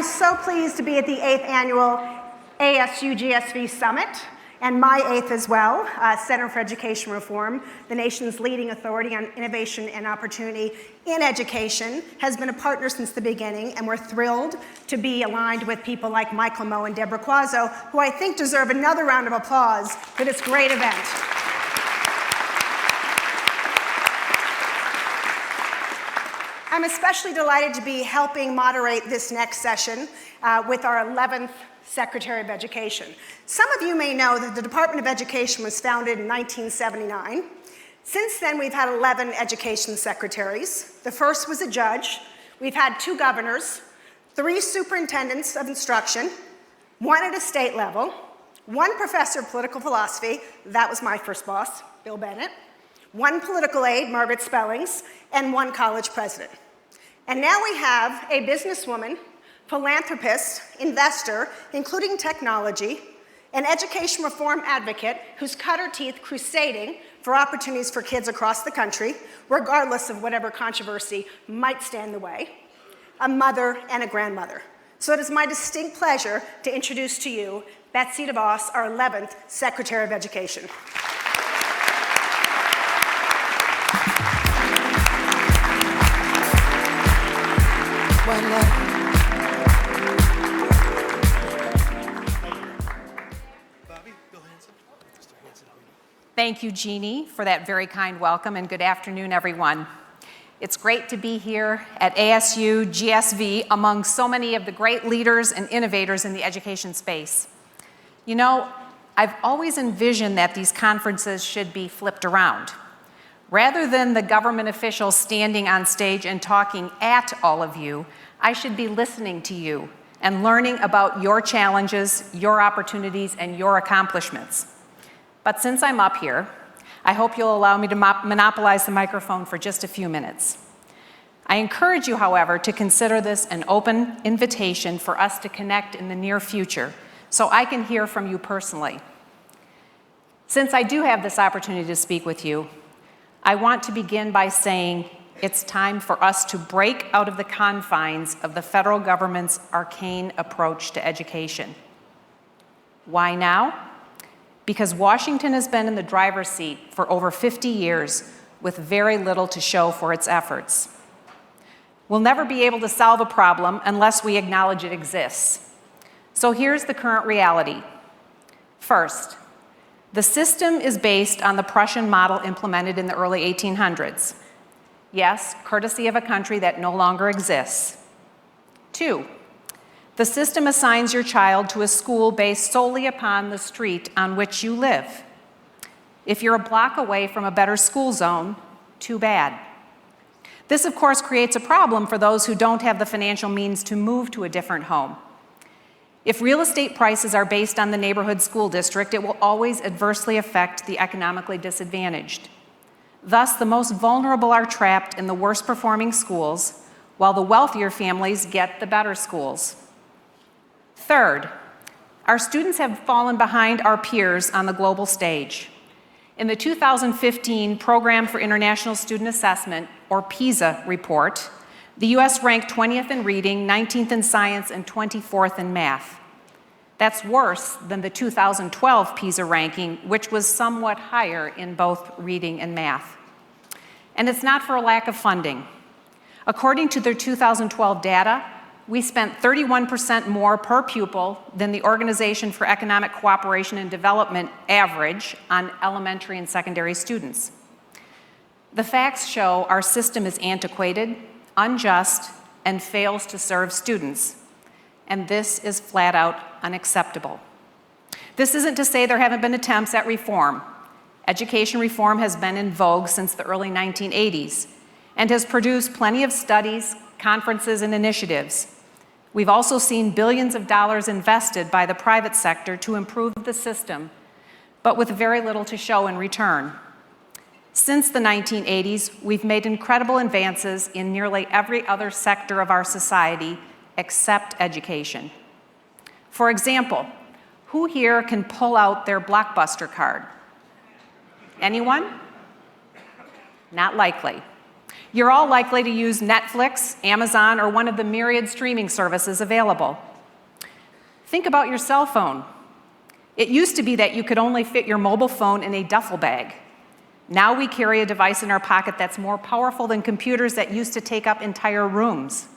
am so pleased to be at the 8th Annual ASU GSV Summit, and my 8th as well, Center for Education Reform, the nation's leading authority on innovation and opportunity in education, has been a partner since the beginning, and we're thrilled to be aligned with people like Michael Moe and Deborah Quazzo, who I think deserve another round of applause for this great event. I'm especially delighted to be helping moderate this next session with our 11th Secretary of Education. Some of you may know that the Department of Education was founded in 1979. Since then, we've had 11 education secretaries. The first was a judge. We've had 2 governors, 3 superintendents of instruction, 1 at a state level, 1 professor of political philosophy, that was my first boss, Bill Bennett, 1 political aide, Margaret Spellings, and 1 college president. And now we have a businesswoman, philanthropist, investor, including technology, an education reform advocate who's cut her teeth crusading for opportunities for kids across the country, regardless of whatever controversy might stand in the way, a mother and a grandmother. So it is my distinct pleasure to introduce to you Betsy DeVos, our 11th Secretary of Education. Thank you, Jeanne, for that very kind welcome, and good afternoon, everyone. It's great to be here at ASU GSV among so many of the great leaders and innovators in the education space. You know, I've always envisioned that these conferences should be flipped around. Rather than the government officials standing on stage and talking at all of you, I should be listening to you and learning about your challenges, your opportunities, and your accomplishments. But since I'm up here, I hope you'll allow me to monopolize the microphone for just a few minutes. I encourage you, however, to consider this an open invitation for us to connect in the near future so I can hear from you personally. Since I do have this opportunity to speak with you, I want to begin by saying it's time for us to break out of the confines of the federal government's arcane approach to education. Why now? Because Washington has been in the driver's seat for over 50 years with very little to show for its efforts. We'll never be able to solve a problem unless we acknowledge it exists. So here's the current reality. First, the system is based on the Prussian model implemented in the early 1800s. Yes, courtesy of a country that no longer exists. 2, the system assigns your child to a school based solely upon the street on which you live. If you're a block away from a better school zone, too bad. This, of course, creates a problem for those who don't have the financial means to move to a different home. If real estate prices are based on the neighborhood school district, it will always adversely affect the economically disadvantaged. Thus, the most vulnerable are trapped in the worst performing schools, while the wealthier families get the better schools. Third, our students have fallen behind our peers on the global stage. In the 2015 Program for International Student Assessment, or PISA report, the U.S. ranked 20th in reading, 19th in science, and 24th in math. That's worse than the 2012 PISA ranking, which was somewhat higher in both reading and math. And it's not for a lack of funding. According to their 2012 data, we spent 31% more per pupil than the Organization for Economic Cooperation and Development average on elementary and secondary students. The facts show our system is antiquated, unjust, and fails to serve students. And this is flat out unacceptable. This isn't to say there haven't been attempts at reform. Education reform has been in vogue since the early 1980s and has produced plenty of studies, conferences, and initiatives. We've also seen billions of dollars invested by the private sector to improve the system, but with very little to show in return. Since the 1980s, we've made incredible advances in nearly every other sector of our society except education. For example, who here can pull out their Blockbuster card? Anyone? Not likely. You're all likely to use Netflix, Amazon, or one of the myriad streaming services available. Think about your cell phone. It used to be that you could only fit your mobile phone in a duffel bag. Now we carry a device in our pocket that's more powerful than computers that used to take up entire rooms.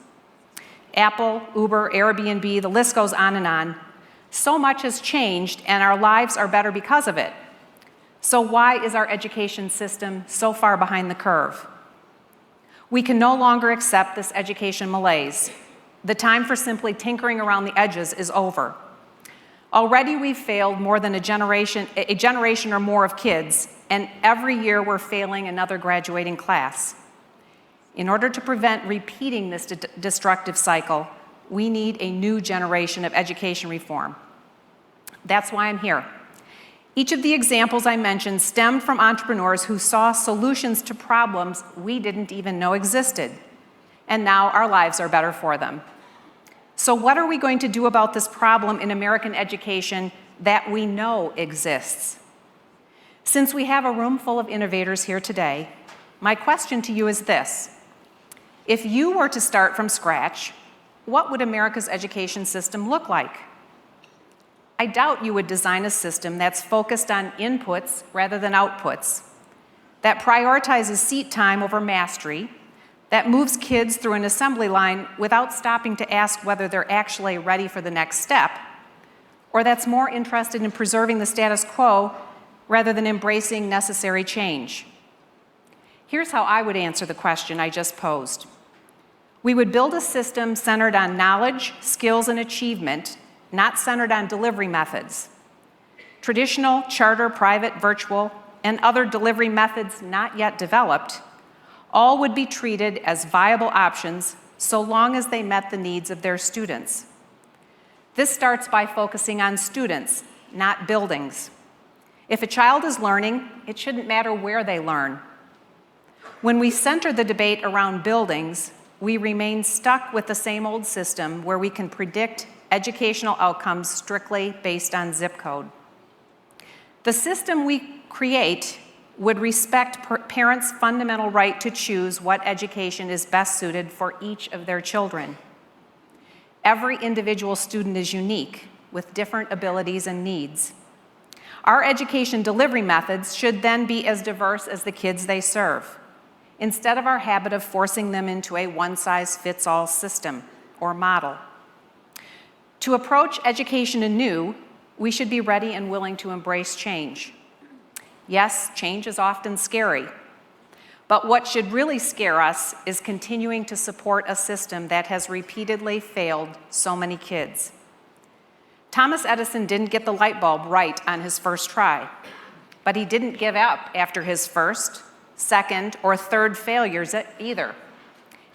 Apple, Uber, Airbnb, the list goes on and on. So much has changed, and our lives are better because of it. So why is our education system so far behind the curve? We can no longer accept this education malaise. The time for simply tinkering around the edges is over. Already we've failed more than a generation or more of kids, and every year we're failing another graduating class. In order to prevent repeating this destructive cycle, we need a new generation of education reform. That's why I'm here. Each of the examples I mentioned stemmed from entrepreneurs who saw solutions to problems we didn't even know existed, and now our lives are better for them. So what are we going to do about this problem in American education that we know exists? Since we have a room full of innovators here today, my question to you is this. If you were to start from scratch, what would America's education system look like? I doubt you would design a system that's focused on inputs rather than outputs, that prioritizes seat time over mastery, that moves kids through an assembly line without stopping to ask whether they're actually ready for the next step, or that's more interested in preserving the status quo rather than embracing necessary change. Here's how I would answer the question I just posed. We would build a system centered on knowledge, skills, and achievement, not centered on delivery methods. Traditional, charter, private, virtual, and other delivery methods not yet developed all would be treated as viable options so long as they met the needs of their students. This starts by focusing on students, not buildings. If a child is learning, it shouldn't matter where they learn. When we center the debate around buildings, we remain stuck with the same old system where we can predict educational outcomes strictly based on zip code. The system we create would respect parents' fundamental right to choose what education is best suited for each of their children. Every individual student is unique, with different abilities and needs. Our education delivery methods should then be as diverse as the kids they serve, instead of our habit of forcing them into a one-size-fits-all system or model. To approach education anew, we should be ready and willing to embrace change. Yes, change is often scary, but what should really scare us is continuing to support a system that has repeatedly failed so many kids. Thomas Edison didn't get the light bulb right on his first try, but he didn't give up after his first, second, or third failures either.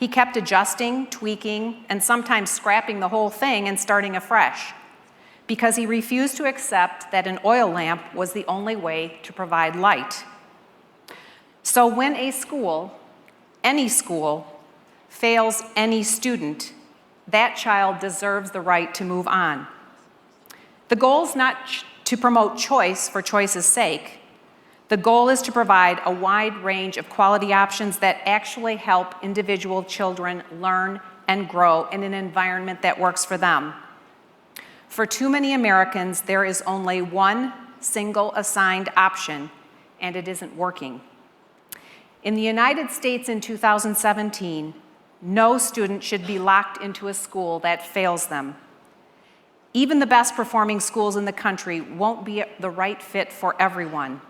He kept adjusting, tweaking, and sometimes scrapping the whole thing and starting afresh, because he refused to accept that an oil lamp was the only way to provide light. So when a school, any school, fails any student, that child deserves the right to move on. The goal is not to promote choice for choice's sake. The goal is to provide a wide range of quality options that actually help individual children learn and grow in an environment that works for them. For too many Americans, there is only one single assigned option, and it isn't working. In the United States in 2017, no student should be locked into a school that fails them. Even the best performing schools in the country won't be the right fit for everyone.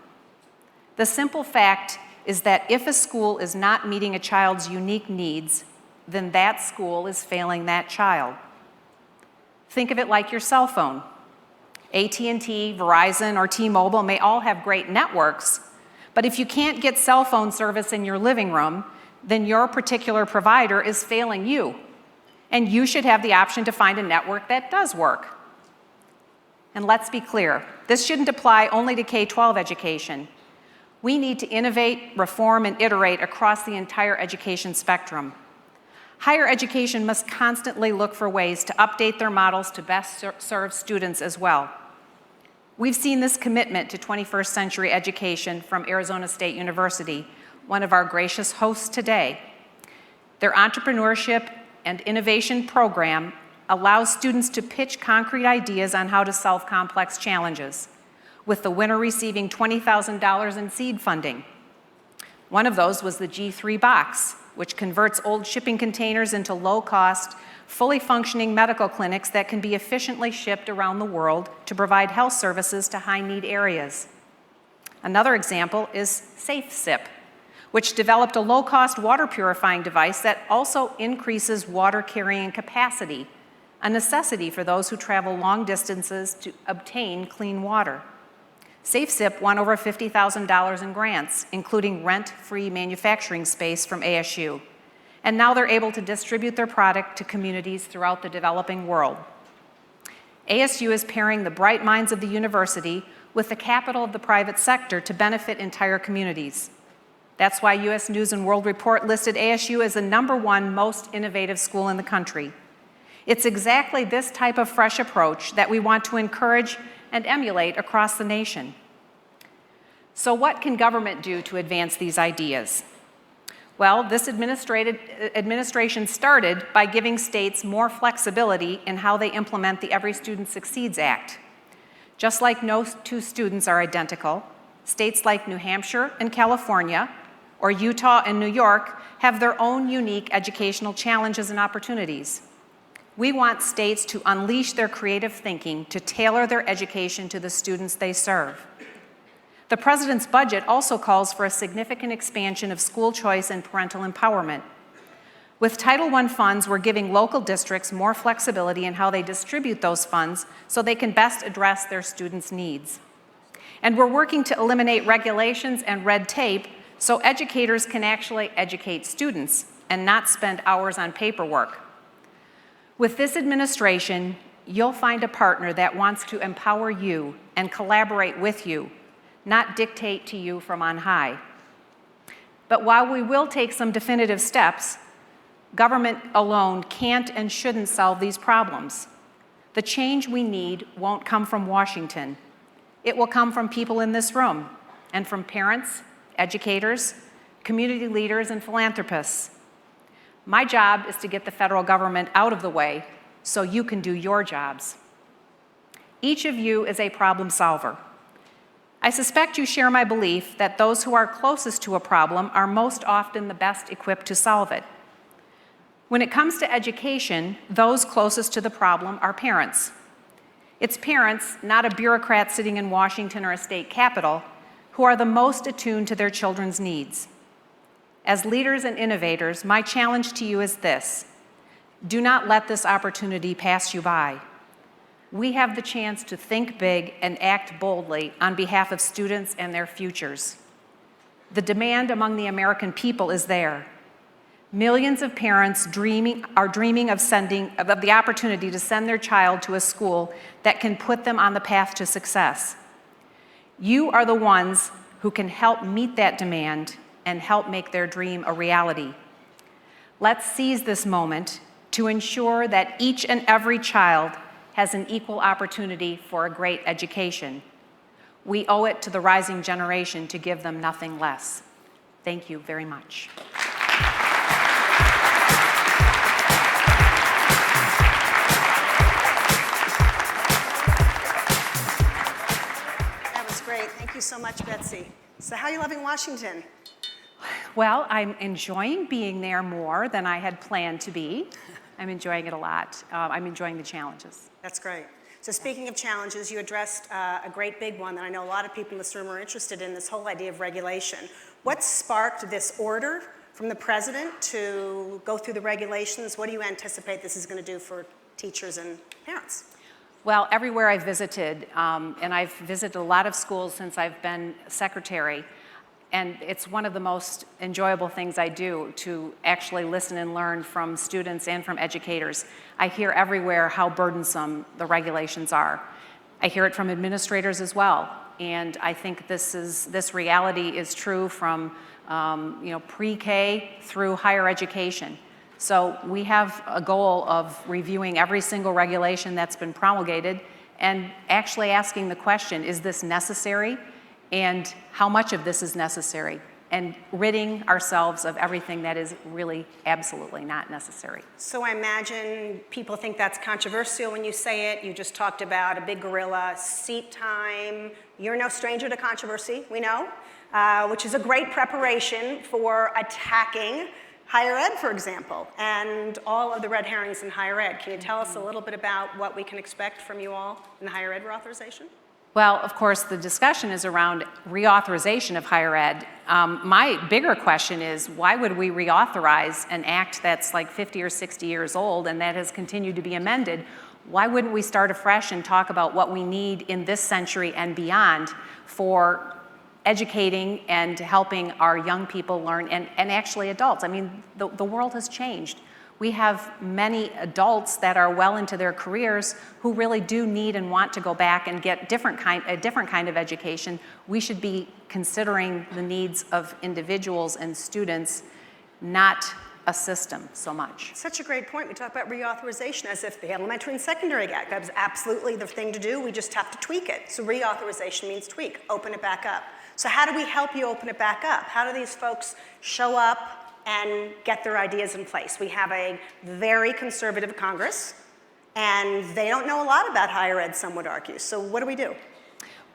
The simple fact is that if a school is not meeting a child's unique needs, then that school is failing that child. Think of it like your cell phone. AT&T, Verizon, or T-Mobile may all have great networks, but if you can't get cell phone service in your living room, then your particular provider is failing you, and you should have the option to find a network that does work. And let's be clear, this shouldn't apply only to K-12 education. We need to innovate, reform, and iterate across the entire education spectrum. Higher education must constantly look for ways to update their models to best serve students as well. We've seen this commitment to 21st century education from Arizona State University, one of our gracious hosts today, Their entrepreneurship and innovation program allows students to pitch concrete ideas on how to solve complex challenges, with the winner receiving $20,000 in seed funding. One of those was the G3 box, which converts old shipping containers into low-cost, fully functioning medical clinics that can be efficiently shipped around the world to provide health services to high-need areas. Another example is SafeSip, which developed a low-cost water purifying device that also increases water carrying capacity, a necessity for those who travel long distances to obtain clean water. SafeSip won over $50,000 in grants, including rent-free manufacturing space from ASU. And now they're able to distribute their product to communities throughout the developing world. ASU is pairing the bright minds of the university with the capital of the private sector to benefit entire communities. That's why U.S. News & World Report listed ASU as the #1 most innovative school in the country. It's exactly this type of fresh approach that we want to encourage and emulate across the nation. So what can government do to advance these ideas? Well, this administration started by giving states more flexibility in how they implement the Every Student Succeeds Act. Just like no two students are identical, states like New Hampshire and California, or Utah and New York, have their own unique educational challenges and opportunities. We want states to unleash their creative thinking to tailor their education to the students they serve. The President's budget also calls for a significant expansion of school choice and parental empowerment. With Title I funds, we're giving local districts more flexibility in how they distribute those funds so they can best address their students' needs. And we're working to eliminate regulations and red tape so educators can actually educate students and not spend hours on paperwork. With this administration, you'll find a partner that wants to empower you and collaborate with you, not dictate to you from on high. But while we will take some definitive steps, government alone can't and shouldn't solve these problems. The change we need won't come from Washington. It will come from people in this room and from parents, educators, community leaders, and philanthropists. My job is to get the federal government out of the way so you can do your jobs. Each of you is a problem solver. I suspect you share my belief that those who are closest to a problem are most often the best equipped to solve it. When it comes to education, those closest to the problem are parents. It's parents, not a bureaucrat sitting in Washington or a state capitol, who are the most attuned to their children's needs. As leaders and innovators, my challenge to you is this: do not let this opportunity pass you by. We have the chance to think big and act boldly on behalf of students and their futures. The demand among the American people is there. Millions of parents are dreaming of the opportunity to send their child to a school that can put them on the path to success. You are the ones who can help meet that demand and help make their dream a reality. Let's seize this moment to ensure that each and every child has an equal opportunity for a great education. We owe it to the rising generation to give them nothing less. Thank you very much. That was great. Thank you so much, Betsy. So how are you loving Washington? Well, I'm enjoying being there more than I had planned to be. I'm enjoying it a lot. I'm enjoying the challenges. That's great. So speaking of challenges, you addressed a great big one that I know a lot of people in this room are interested in, this whole idea of regulation. What sparked this order from the president to go through the regulations? What do you anticipate this is going to do for teachers and parents? Well, everywhere I've visited, and I've visited a lot of schools since I've been secretary, and it's one of the most enjoyable things I do to actually listen and learn from students and from educators. I hear everywhere how burdensome the regulations are. I hear it from administrators as well, and I think this reality is true from pre-K through higher education. So we have a goal of reviewing every single regulation that's been promulgated and actually asking the question, is this necessary? And how much of this is necessary? and ridding ourselves of everything that is really absolutely not necessary. So I imagine people think that's controversial when you say it. You just talked about a big gorilla, seat time. You're no stranger to controversy, we know, which is a great preparation for attacking higher ed, for example, and all of the red herrings in higher ed. Can you tell us a little bit about what we can expect from you all in the higher ed reauthorization? Well, of course, the discussion is around reauthorization of higher ed. My bigger question is, why would we reauthorize an act that's like 50 or 60 years old and that has continued to be amended? Why wouldn't we start afresh and talk about what we need in this century and beyond for educating and helping our young people learn, and actually adults? I mean, the world has changed. We have many adults that are well into their careers who really do need and want to go back and get a different kind of education. We should be considering the needs of individuals and students, not a system so much. Such a great point. We talk about reauthorization as if the Elementary and Secondary Act, that was absolutely the thing to do. We just have to tweak it. So reauthorization means tweak, open it back up. So how do we help you open it back up? How do these folks show up and get their ideas in place? We have a very conservative Congress, and they don't know a lot about higher ed, some would argue. So what do we do?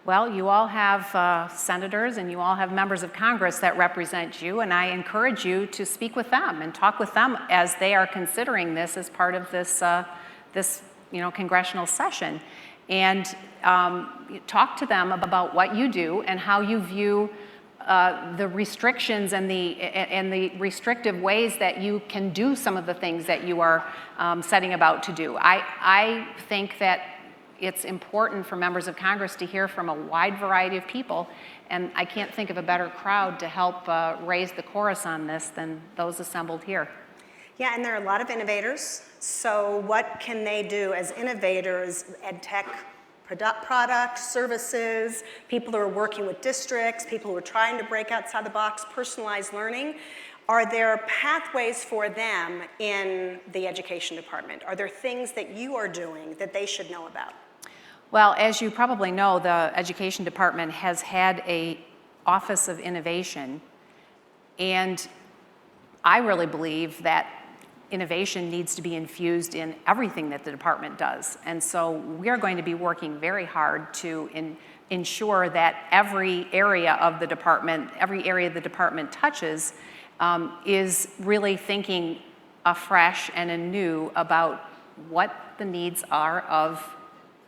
Well, you all have senators and you all have members of Congress that represent you, and I encourage you to speak with them and talk with them as they are considering this as part of this, congressional session. And talk to them about what you do and how you view the restrictions and the restrictive ways that you can do some of the things that you are setting about to do. I think that it's important for members of Congress to hear from a wide variety of people, and I can't think of a better crowd to help raise the chorus on this than those assembled here. Yeah, and there are a lot of innovators. So what can they do as innovators, ed tech products, services, people who are working with districts, people who are trying to break outside the box, personalized learning? Are there pathways for them in the education department? Are there things that you are doing that they should know about? Well, as you probably know, the Education Department has had an Office of Innovation, and I really believe that innovation needs to be infused in everything that the department does. And so we are going to be working very hard to ensure that every area of the department touches is really thinking afresh and anew about what the needs are of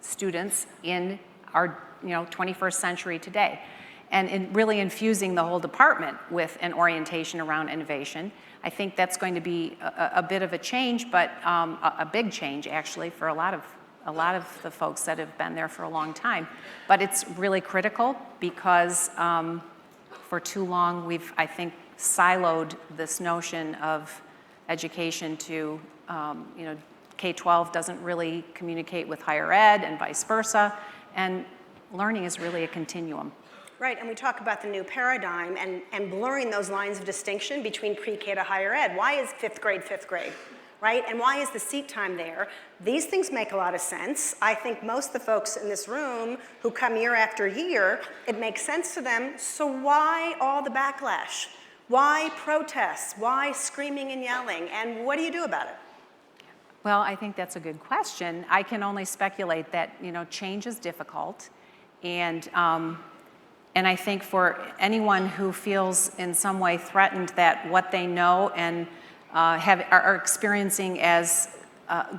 students in our 21st century today. And in really infusing the whole department with an orientation around innovation. I think that's going to be a bit of a change, but a big change actually for a lot of the folks that have been there for a long time. But it's really critical because for too long we've, I think, siloed this notion of education to, K-12 doesn't really communicate with higher ed and vice versa, and learning is really a continuum. Right, and we talk about the new paradigm and blurring those lines of distinction between pre-K to higher ed. Why is fifth grade, right? And why is the seat time there? These things make a lot of sense. I think most of the folks in this room who come year after year, it makes sense to them. So why all the backlash? Why protests? Why screaming and yelling? And what do you do about it? Well, I think that's a good question. I can only speculate that, change is difficult, and I think for anyone who feels in some way threatened that what they know and are experiencing as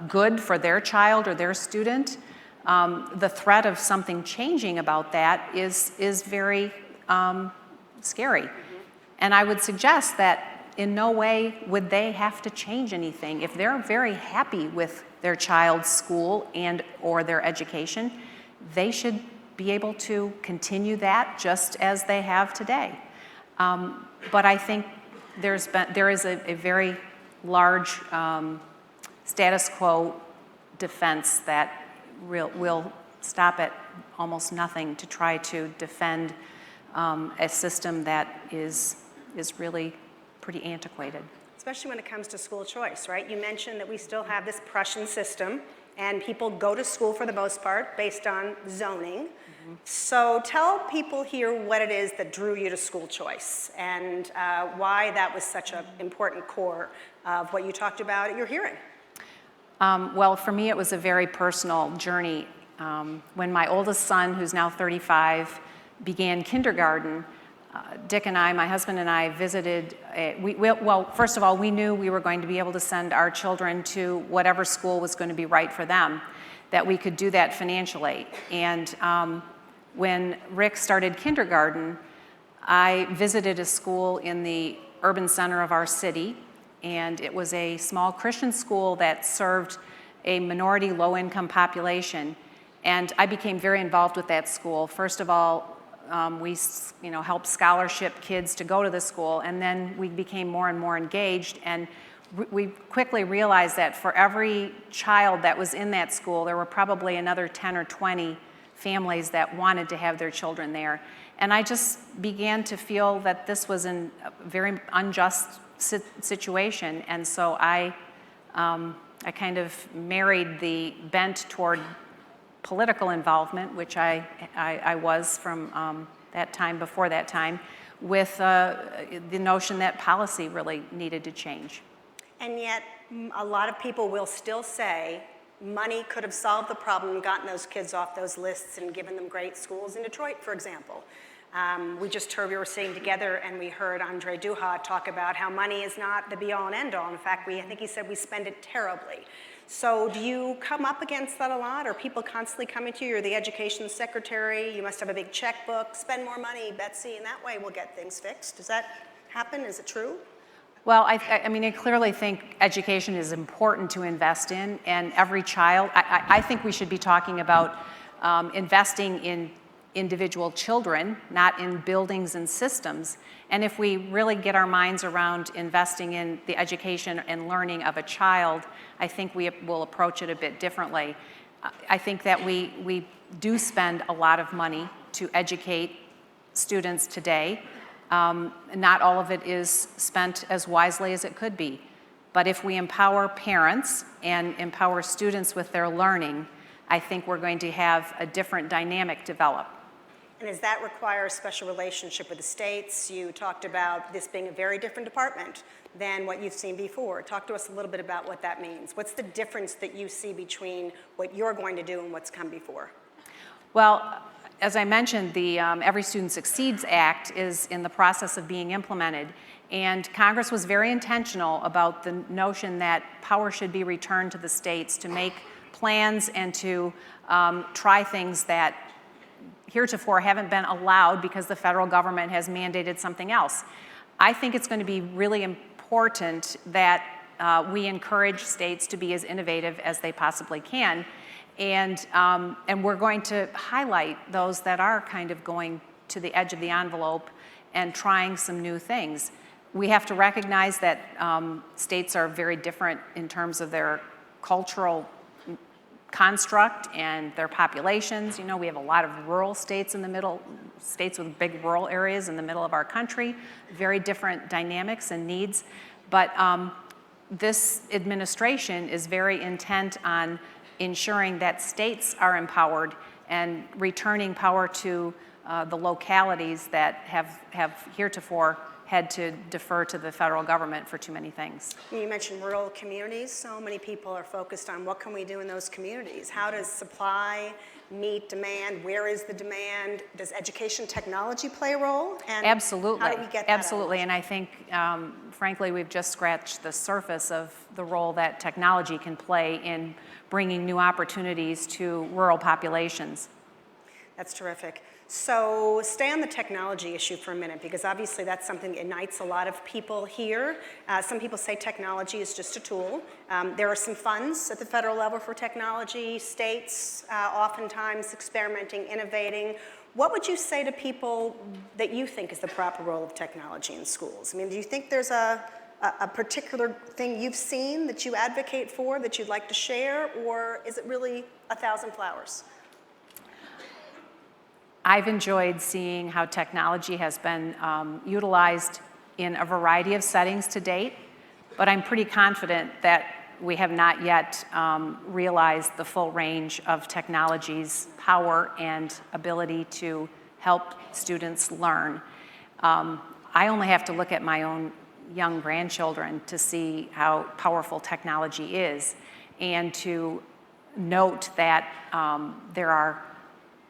good for their child or their student, the threat of something changing about that is very scary. Mm-hmm. And I would suggest that in no way would they have to change anything. If they're very happy with their child's school and or their education, they should be able to continue that just as they have today. But I think there is a very large status quo defense that will stop at almost nothing to try to defend a system that is really pretty antiquated. Especially when it comes to school choice, right? You mentioned that we still have this Prussian system, and people go to school for the most part based on zoning. So tell people here what it is that drew you to school choice and why that was such an important core of what you talked about at your hearing. Well, for me, it was a very personal journey. When my oldest son, who's now 35, began kindergarten, Dick and I, my husband and I, visited, well, first of all, we knew we were going to be able to send our children to whatever school was going to be right for them, that we could do that financially. And when Rick started kindergarten, I visited a school in the urban center of our city, and it was a small Christian school that served a minority low-income population. And I became very involved with that school. First of all, we helped scholarship kids to go to the school, and then we became more and more engaged, and we quickly realized that for every child that was in that school, there were probably another 10 or 20 families that wanted to have their children there. And I just began to feel that this was a very unjust situation, and so I kind of married the bent toward political involvement, which I was from that time, before that time, with the notion that policy really needed to change. And yet, a lot of people will still say money could have solved the problem and gotten those kids off those lists and given them great schools in Detroit, for example. We were sitting together and we heard Andre Duha talk about how money is not the be-all and end-all. In fact, I think he said we spend it terribly. So do you come up against that a lot? Are people constantly coming to you? You're the education secretary. You must have a big checkbook. Spend more money, Betsy, and that way we'll get things fixed. Does that happen? Is it true? Well, I mean, I clearly think education is important to invest in, and every child, I think we should be talking about investing in individual children, not in buildings and systems. And if we really get our minds around investing in the education and learning of a child, I think we will approach it a bit differently. I think that we do spend a lot of money to educate students today. Not all of it is spent as wisely as it could be. But if we empower parents and empower students with their learning, I think we're going to have a different dynamic develop. And does that require a special relationship with the states? You talked about this being a very different department than what you've seen before. Talk to us a little bit about what that means. What's the difference that you see between what you're going to do and what's come before? Well, as I mentioned, the Every Student Succeeds Act is in the process of being implemented, and Congress was very intentional about the notion that power should be returned to the states to make plans and to try things that heretofore haven't been allowed because the federal government has mandated something else. I think it's going to be really important that we encourage states to be as innovative as they possibly can. And we're going to highlight those that are kind of going to the edge of the envelope and trying some new things. We have to recognize that states are very different in terms of their cultural construct and their populations. You know, we have a lot of rural states in the middle, states with big rural areas in the middle of our country, very different dynamics and needs. But this administration is very intent on ensuring that states are empowered and returning power to the localities that have heretofore had to defer to the federal government for too many things. You mentioned rural communities. So many people are focused on what can we do in those communities? How does supply meet demand? Where is the demand? Does education technology play a role? And absolutely. How do we get that absolutely, out? And I think, frankly, we've just scratched the surface of the role that technology can play in bringing new opportunities to rural populations. That's terrific. So stay on the technology issue for a minute, because obviously that's something that unites a lot of people here. Some people say technology is just a tool. There are some funds at the federal level for technology, states oftentimes experimenting, innovating. What would you say to people that you think is the proper role of technology in schools? I mean, do you think there's a particular thing you've seen that you advocate for that you'd like to share, or is it really 1,000 flowers? I've enjoyed seeing how technology has been utilized in a variety of settings to date, but I'm pretty confident that we have not yet realized the full range of technology's power and ability to help students learn. I only have to look at my own young grandchildren to see how powerful technology is, and to note that there are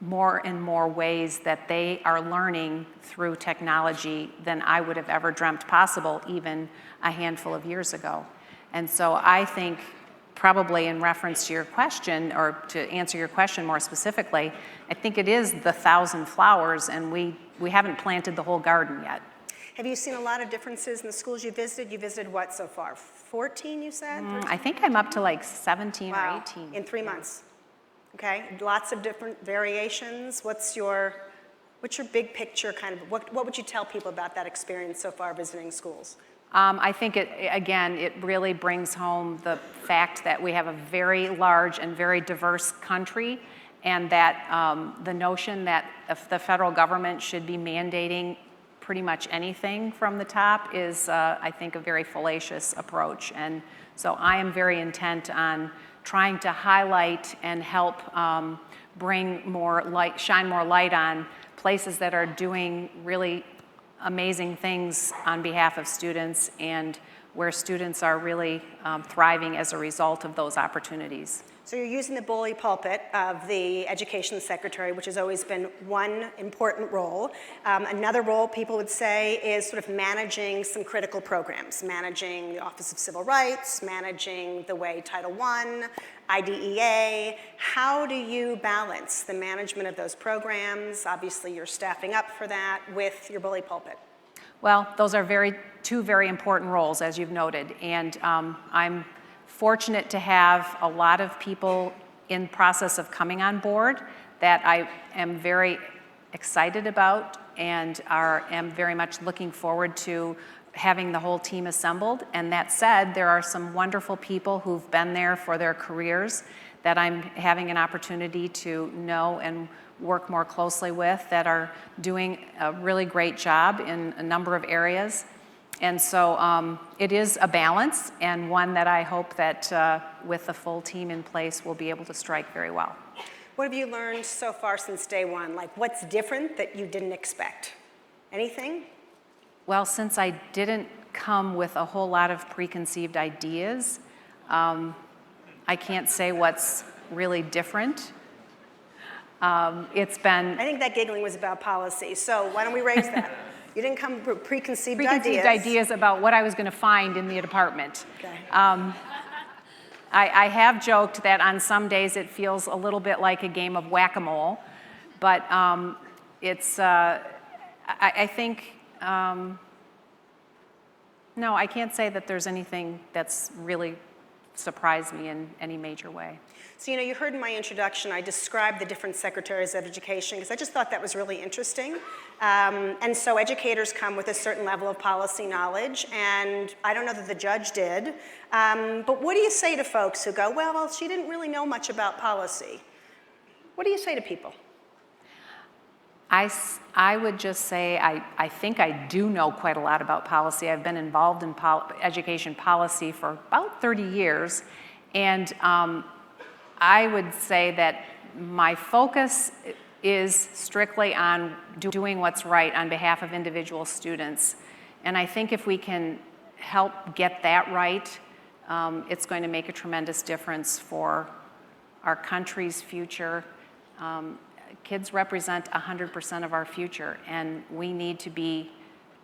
more and more ways that they are learning through technology than I would have ever dreamt possible even a handful of years ago. And so I think, probably in reference to your question, or to answer your question more specifically, I think it is the 1,000 flowers, and we haven't planted the whole garden yet. Have you seen a lot of differences in the schools you visited? You visited what so far? 14, you said? I think I'm up to like 17 Wow. or 18. In 3 months. Okay, lots of different variations. What's your big picture kind of, what would you tell people about that experience so far visiting schools? I think it really brings home the fact that we have a very large and very diverse country, and that the notion that if the federal government should be mandating pretty much anything from the top is, I think, a very fallacious approach. And so I am very intent on trying to highlight and help bring more light, shine more light on places that are doing really amazing things on behalf of students, and where students are really thriving as a result of those opportunities. So you're using the bully pulpit of the education secretary, which has always been one important role. Another role, people would say, is sort of managing some critical programs, managing the Office of Civil Rights, managing the way Title I, IDEA. How do you balance the management of those programs? Obviously, you're staffing up for that with your bully pulpit. Well, those are two very important roles, as you've noted, and I'm fortunate to have a lot of people in process of coming on board that I am very excited about, and am very much looking forward to having the whole team assembled. And that said, there are some wonderful people who've been there for their careers that I'm having an opportunity to know and work more closely with, that are doing a really great job in a number of areas. And so it is a balance, and one that I hope that with the full team in place, we'll be able to strike very well. What have you learned so far since day one? Like, what's different that you didn't expect? Anything? Well, since I didn't come with a whole lot of preconceived ideas, I can't say what's really different. It's been... I think that giggling was about policy, so why don't we raise that? You didn't come with preconceived ideas about what I was going to find in the department. Okay. I have joked that on some days it feels a little bit like a game of whack-a-mole, but it's, I think, no, I can't say that there's anything that's really surprised me in any major way. So, you heard in my introduction, I described the different secretaries of education because I just thought that was really interesting. And so educators come with a certain level of policy knowledge, and I don't know that the judge did. But what do you say to folks who go, well, she didn't really know much about policy? What do you say to people? I would just say I think I do know quite a lot about policy. I've been involved in education policy for about 30 years, and I would say that my focus is strictly on doing what's right on behalf of individual students. And I think if we can help get that right, it's going to make a tremendous difference for our country's future. Kids represent 100% of our future, and we need to be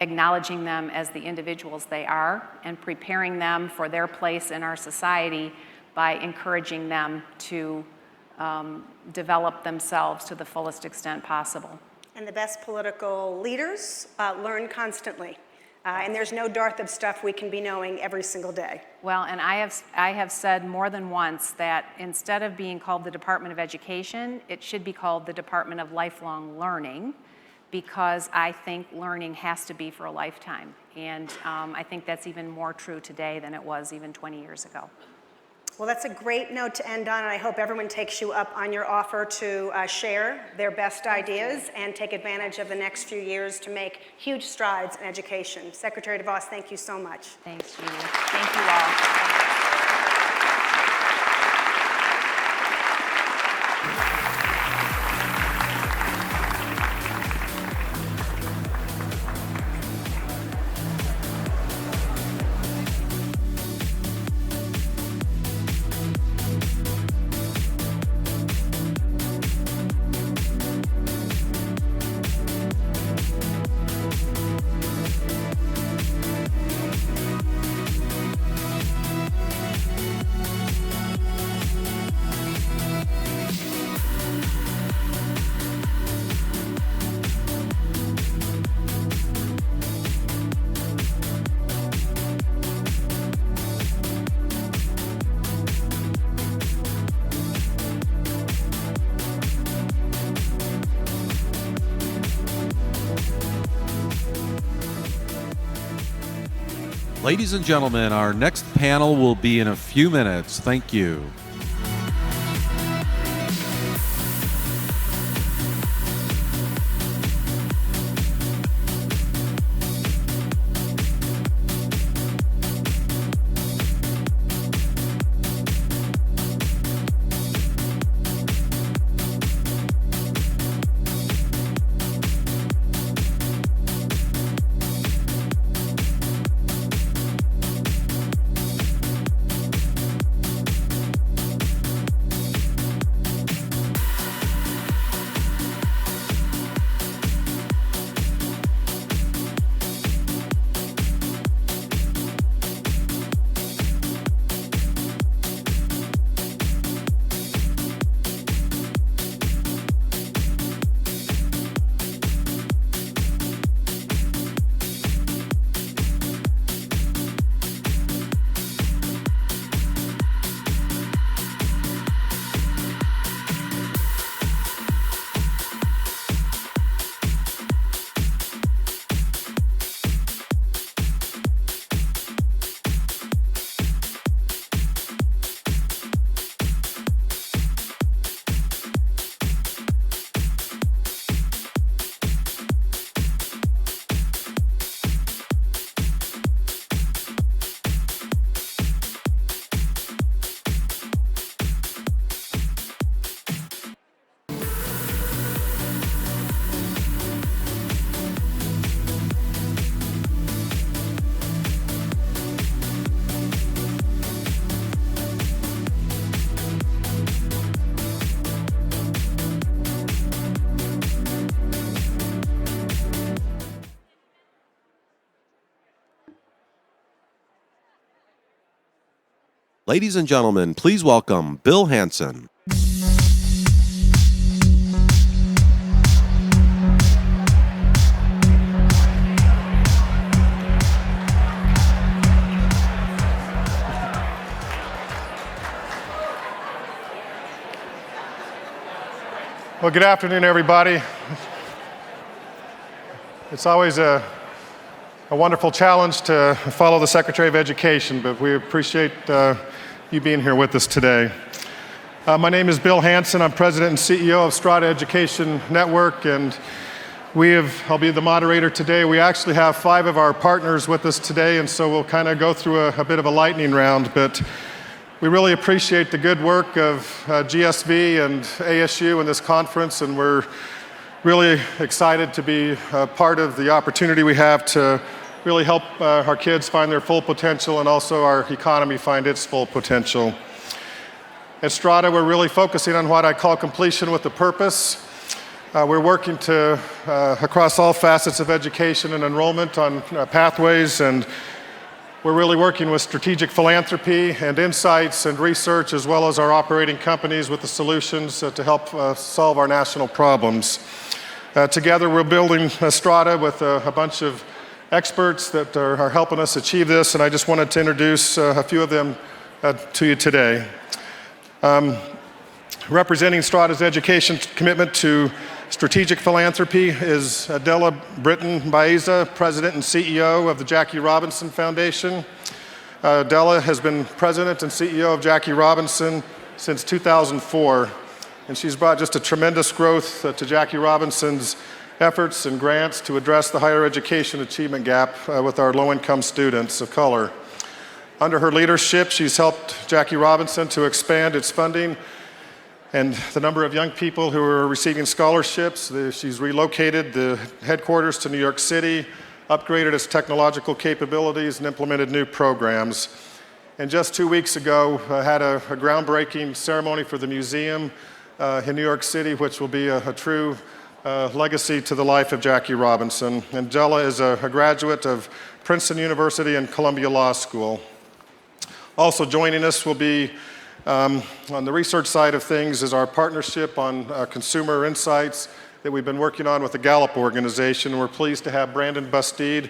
acknowledging them as the individuals they are and preparing them for their place in our society by encouraging them to develop themselves to the fullest extent possible. And the best political leaders learn constantly. And there's no dearth of stuff we can be knowing every single day. Well, and I have said more than once that instead of being called the Department of Education, it should be called the Department of Lifelong Learning, because I think learning has to be for a lifetime. And I think that's even more true today than it was even 20 years ago. Well, that's a great note to end on, and I hope everyone takes you up on your offer to share their best ideas and take advantage of the next few years to make huge strides in education. Secretary DeVos, thank you so much. Thanks, Jeanne. Thank you all. Ladies and gentlemen, our next panel will be in a few minutes. Thank you. Ladies and gentlemen, please welcome Bill Hanson. Well, good afternoon, everybody. It's always a wonderful challenge to follow the Secretary of Education, but we appreciate you being here with us today. My name is Bill Hanson. I'm President and CEO of Strata Education Network, and I'll be the moderator today. We actually have 5 of our partners with us today, and so we'll kind of go through a bit of a lightning round, but we really appreciate the good work of GSV and ASU in this conference, and we're really excited to be part of the opportunity we have to really help our kids find their full potential and also our economy find its full potential. At Strata, we're really focusing on what I call completion with a purpose. We're working to across all facets of education and enrollment on pathways, and we're really working with strategic philanthropy and insights and research, as well as our operating companies with the solutions to help solve our national problems. Together, we're building Strata with a bunch of experts that are helping us achieve this, and I just wanted to introduce a few of them to you today. Representing Strata's education commitment to strategic philanthropy is Adela Britton-Baeza, President and CEO of the Jackie Robinson Foundation. Adela has been President and CEO of Jackie Robinson since 2004, and she's brought just a tremendous growth to Jackie Robinson's efforts and grants to address the higher education achievement gap with our low-income students of color. Under her leadership, she's helped Jackie Robinson to expand its funding and the number of young people who are receiving scholarships. She's relocated the headquarters to New York City, upgraded its technological capabilities, and implemented new programs. And just 2 weeks ago, had a groundbreaking ceremony for the museum in New York City, which will be a true legacy to the life of Jackie Robinson. And Adela is a graduate of Princeton University and Columbia Law School. Also joining us will be, on the research side of things, is our partnership on consumer insights that we've been working on with the Gallup organization. We're pleased to have Brandon Bastide.